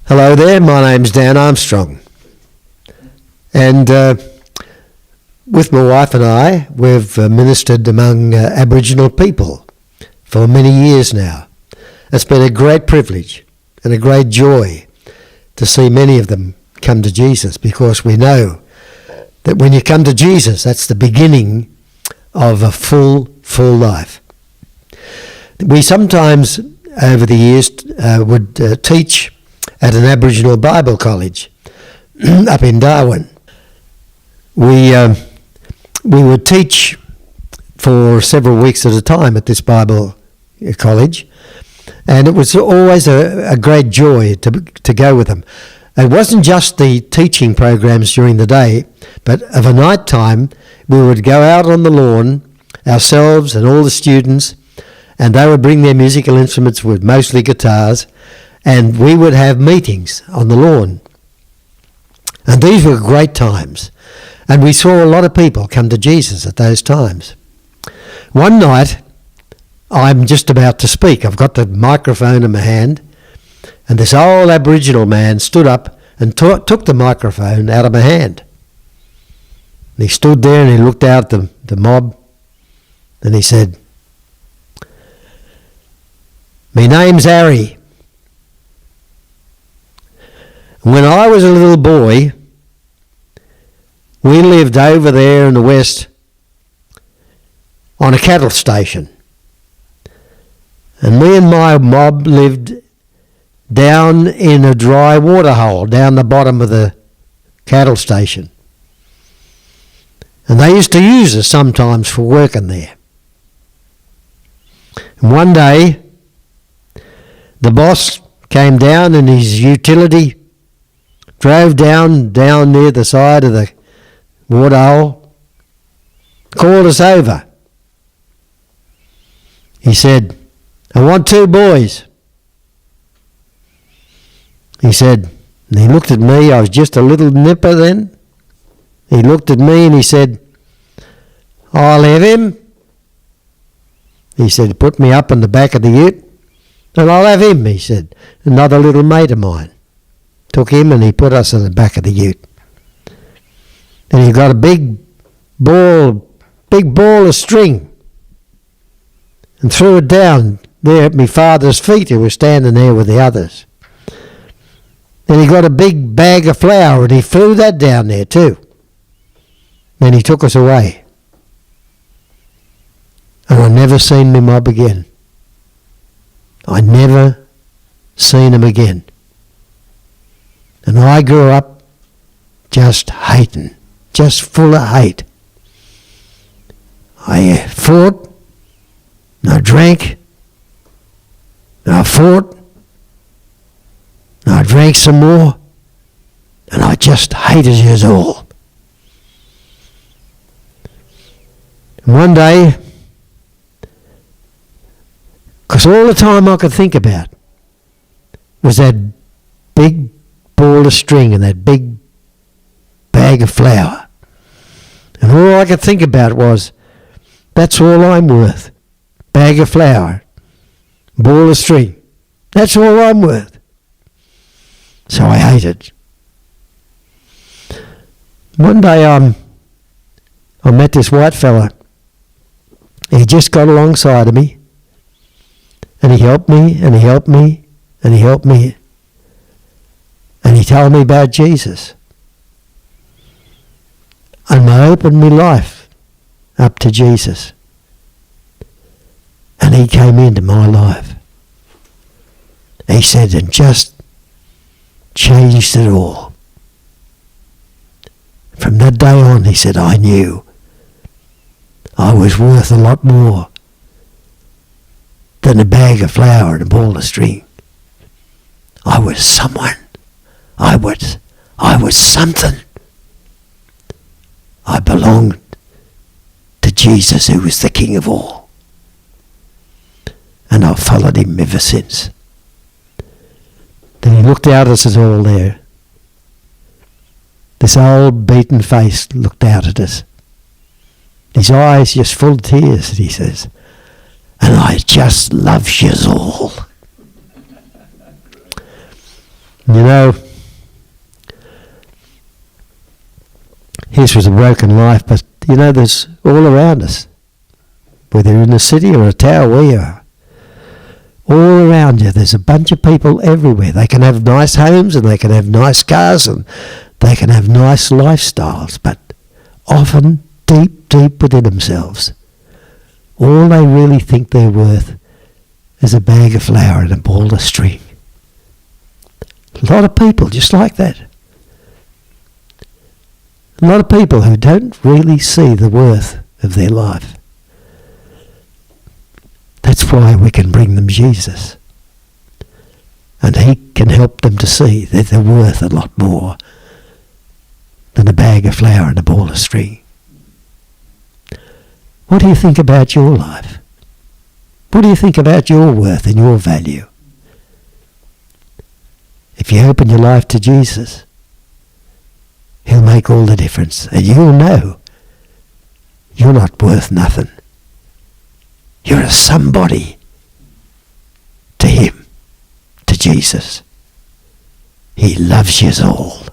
Hello there, my name's Dan Armstrong, and with my wife and I, we've ministered among Aboriginal people for many years now. It's been a great privilege and a great joy to see many of them come to Jesus, because we know that when you come to Jesus, that's the beginning of a full life. We sometimes, over the years, would teach at an Aboriginal Bible college up in Darwin. We would teach for several weeks at a time at this Bible college, and it was always a great joy to go with them. It wasn't just the teaching programs during the day, but of a night time we would go out on the lawn, ourselves and all the students, and they would bring their musical instruments, with mostly guitars, and we would have meetings on the lawn. And these were great times. And we saw a lot of people come to Jesus at those times. One night, I'm just about to speak. I've got the microphone in my hand, and this old Aboriginal man stood up and took the microphone out of my hand. And he stood there and he looked out at the mob, and he said, "Me name's Harry. When I was a little boy, we lived over there in the west on a cattle station. And me and my mob lived down in a dry water hole down the bottom of the cattle station. And they used to use us sometimes for working there. And one day, the boss came down in his utility, drove down near the side of the water hole, called us over. He said, 'I want 2 boys.' He said, and he looked at me, I was just a little nipper then. He looked at me and he said, 'I'll have him.' He said, 'Put me up in the back of the ute and I'll have him,' he said. Another little mate of mine took him and he put us in the back of the ute. And he got a big ball of string and threw it down there at my father's feet, who was standing there with the others. Then he got a big bag of flour and he threw that down there too. Then he took us away. And I never seen my mob again. I never seen him again. And I grew up just hating, just full of hate. I fought, and I drank, and I fought, and I drank some more, and I just hated yous all. And one day, because all the time I could think about was that big ball of string and that big bag of flour. And all I could think about was, that's all I'm worth. Bag of flour, ball of string. That's all I'm worth. So I hated. One day I met this white fella. He just got alongside of me, and he helped me, and he helped me, and he helped me. And he told me about Jesus. And I opened my life up to Jesus. And he came into my life. He said, and just changed it all. From that day on, he said, I knew I was worth a lot more than a bag of flour and a ball of string. I was someone. I was something. I belonged to Jesus, who was the King of all. And I've followed him ever since. Then he looked out at us all there. This old beaten face looked out at us. His eyes just full of tears, and he says, and I just love yous all. You know, his was a broken life, but you know, there's all around us, whether you're in a city or a tower, where you are, all around you, there's a bunch of people everywhere. They can have nice homes and they can have nice cars and they can have nice lifestyles, but often deep, deep within themselves, all they really think they're worth is a bag of flour and a ball of string. A lot of people just like that. A lot of people who don't really see the worth of their life. That's why we can bring them Jesus. And he can help them to see that they're worth a lot more than a bag of flour and a ball of string. What do you think about your life? What do you think about your worth and your value? If you open your life to Jesus, he'll make all the difference, and you'll know you're not worth nothing. You're a somebody to him, to Jesus. He loves you all.